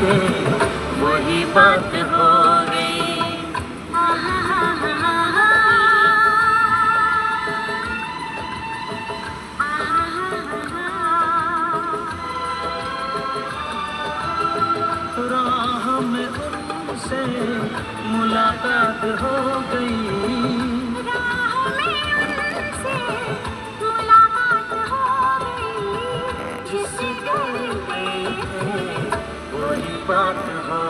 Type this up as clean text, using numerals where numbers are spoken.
थे वही बात हो गई। राह में उनसे मुलाकात हो गई, राह में उनसे मुलाकात हो गई। जिस दिल पे वही बात हो